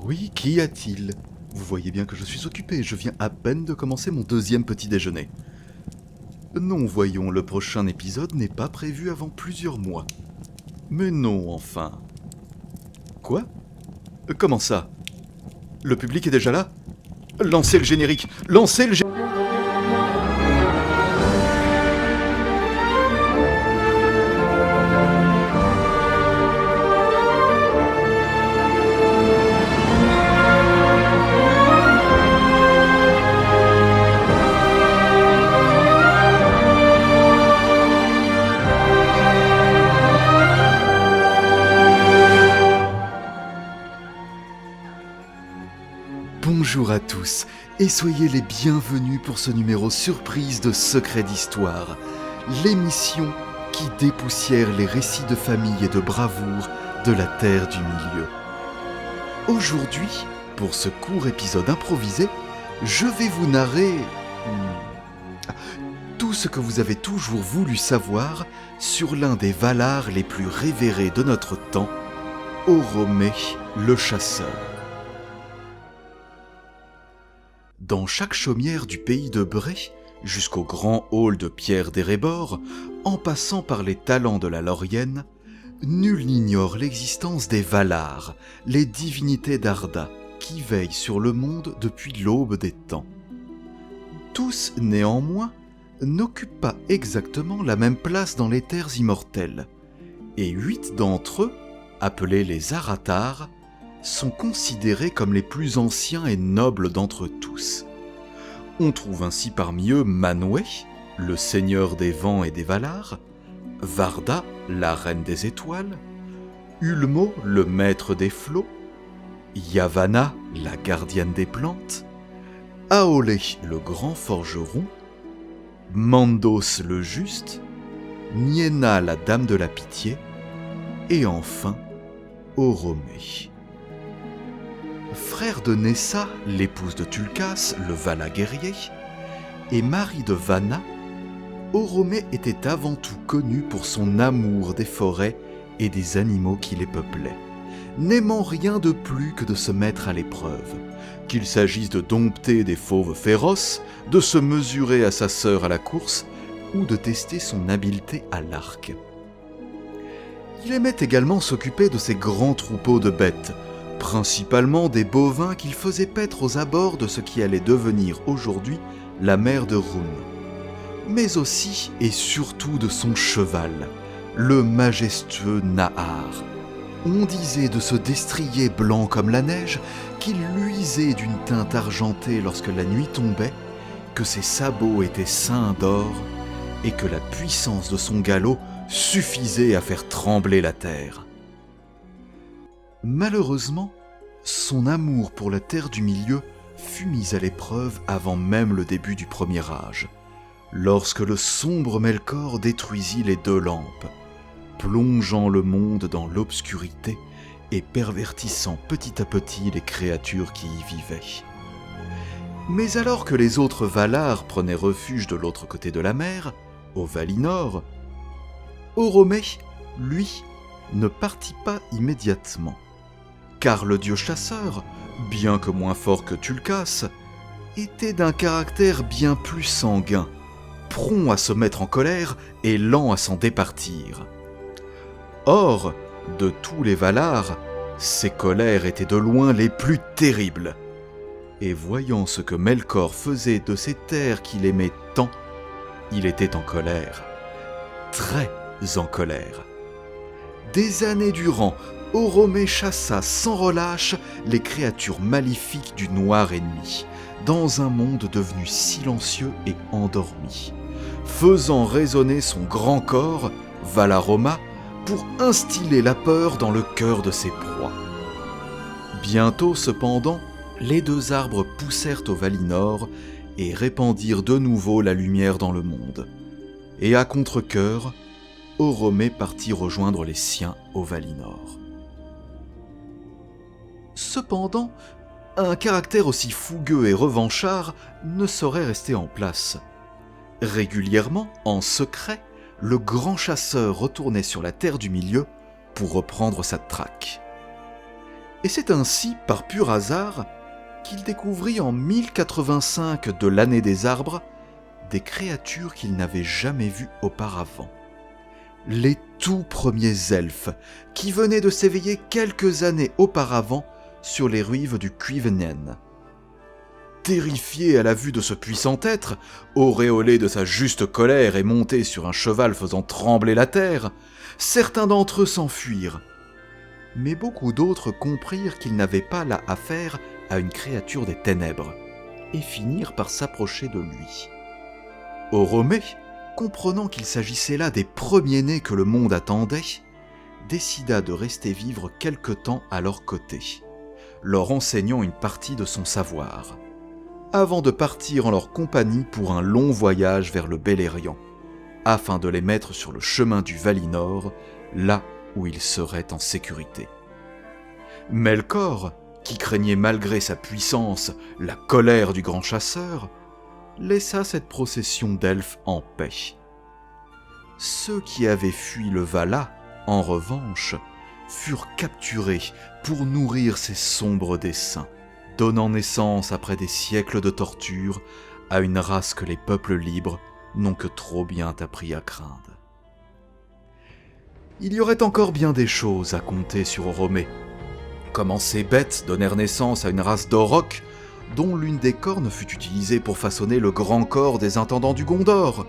Oui, qu'y a-t-il? Vous voyez bien que je suis occupé, je viens à peine de commencer mon deuxième petit déjeuner. Non, voyons, le prochain épisode n'est pas prévu avant plusieurs mois. Mais non, enfin. Quoi? Comment ça? Le public est déjà là? Lancez le générique! Lancez le générique! Bonjour à tous, et soyez les bienvenus pour ce numéro surprise de Secrets d'Histoire, l'émission qui dépoussière les récits de famille et de bravoure de la Terre du Milieu. Aujourd'hui, pour ce court épisode improvisé, je vais vous narrer tout ce que vous avez toujours voulu savoir sur l'un des Valar les plus révérés de notre temps, Oromé le chasseur. Dans chaque chaumière du pays de Bré, jusqu'au grand hall de Pierre d'Erebor, en passant par les talents de la Laurienne, nul n'ignore l'existence des Valar, les divinités d'Arda, qui veillent sur le monde depuis l'aube des temps. Tous, néanmoins, n'occupent pas exactement la même place dans les terres immortelles, et 8 d'entre eux, appelés les Aratar, sont considérés comme les plus anciens et nobles d'entre tous. On trouve ainsi parmi eux Manwë, le seigneur des vents et des Valar, Varda, la reine des étoiles, Ulmo, le maître des flots, Yavanna, la gardienne des plantes, Aolé, le grand forgeron, Mandos le juste, Niena, la dame de la pitié, et enfin Oromé. Frère de Nessa, l'épouse de Tulkas, le Vala guerrier, et mari de Vanna, Oromé était avant tout connu pour son amour des forêts et des animaux qui les peuplaient, n'aimant rien de plus que de se mettre à l'épreuve, qu'il s'agisse de dompter des fauves féroces, de se mesurer à sa sœur à la course, ou de tester son habileté à l'arc. Il aimait également s'occuper de ses grands troupeaux de bêtes, principalement des bovins qu'il faisait paître aux abords de ce qui allait devenir aujourd'hui la mer de Rhûn, mais aussi et surtout de son cheval, le majestueux Nahar. On disait de ce destrier blanc comme la neige qu'il luisait d'une teinte argentée lorsque la nuit tombait, que ses sabots étaient ceints d'or et que la puissance de son galop suffisait à faire trembler la terre. Malheureusement, son amour pour la Terre du Milieu fut mis à l'épreuve avant même le début du Premier Âge, lorsque le sombre Melkor détruisit les 2 lampes, plongeant le monde dans l'obscurité et pervertissant petit à petit les créatures qui y vivaient. Mais alors que les autres Valar prenaient refuge de l'autre côté de la mer, au Valinor, Oromé, lui, ne partit pas immédiatement, car le dieu chasseur, bien que moins fort que Tulkas, était d'un caractère bien plus sanguin, prompt à se mettre en colère et lent à s'en départir. Or, de tous les Valar, ses colères étaient de loin les plus terribles. Et voyant ce que Melkor faisait de ces terres qu'il aimait tant, il était en colère, très en colère. Des années durant, Oromé chassa sans relâche les créatures maléfiques du noir ennemi, dans un monde devenu silencieux et endormi, faisant résonner son grand corps, Valaroma, pour instiller la peur dans le cœur de ses proies. Bientôt, cependant, les 2 arbres poussèrent au Valinor et répandirent de nouveau la lumière dans le monde. Et à contre-cœur, Oromé partit rejoindre les siens au Valinor. Cependant, un caractère aussi fougueux et revanchard ne saurait rester en place. Régulièrement, en secret, le grand chasseur retournait sur la Terre du Milieu pour reprendre sa traque. Et c'est ainsi, par pur hasard, qu'il découvrit en 1085 de l'année des arbres des créatures qu'il n'avait jamais vues auparavant. Les tout premiers elfes qui venaient de s'éveiller quelques années auparavant sur les rives du Cuivenien. Terrifiés à la vue de ce puissant être, auréolé de sa juste colère et monté sur un cheval faisant trembler la terre, certains d'entre eux s'enfuirent. Mais beaucoup d'autres comprirent qu'ils n'avaient pas là affaire à une créature des ténèbres, et finirent par s'approcher de lui. Oromé, comprenant qu'il s'agissait là des premiers-nés que le monde attendait, décida de rester vivre quelque temps à leur côté, leur enseignant une partie de son savoir, avant de partir en leur compagnie pour un long voyage vers le Beleriand, afin de les mettre sur le chemin du Valinor, là où ils seraient en sécurité. Melkor, qui craignait malgré sa puissance la colère du grand chasseur, laissa cette procession d'elfes en paix. Ceux qui avaient fui le Vala, en revanche, furent capturés pour nourrir ses sombres desseins, donnant naissance après des siècles de torture à une race que les peuples libres n'ont que trop bien appris à craindre. Il y aurait encore bien des choses à compter sur Oromé. Comment ces bêtes donnèrent naissance à une race d'Aurochs dont l'une des cornes fut utilisée pour façonner le grand corps des intendants du Gondor.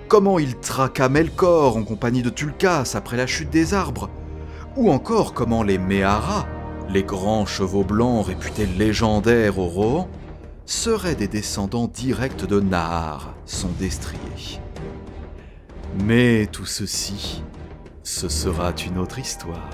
Comment il traqua Melkor en compagnie de Tulkas après la chute des arbres. Ou encore comment les Mehara, les grands chevaux blancs réputés légendaires au Rohan, seraient des descendants directs de Nahar, son destrier. Mais tout ceci, ce sera une autre histoire.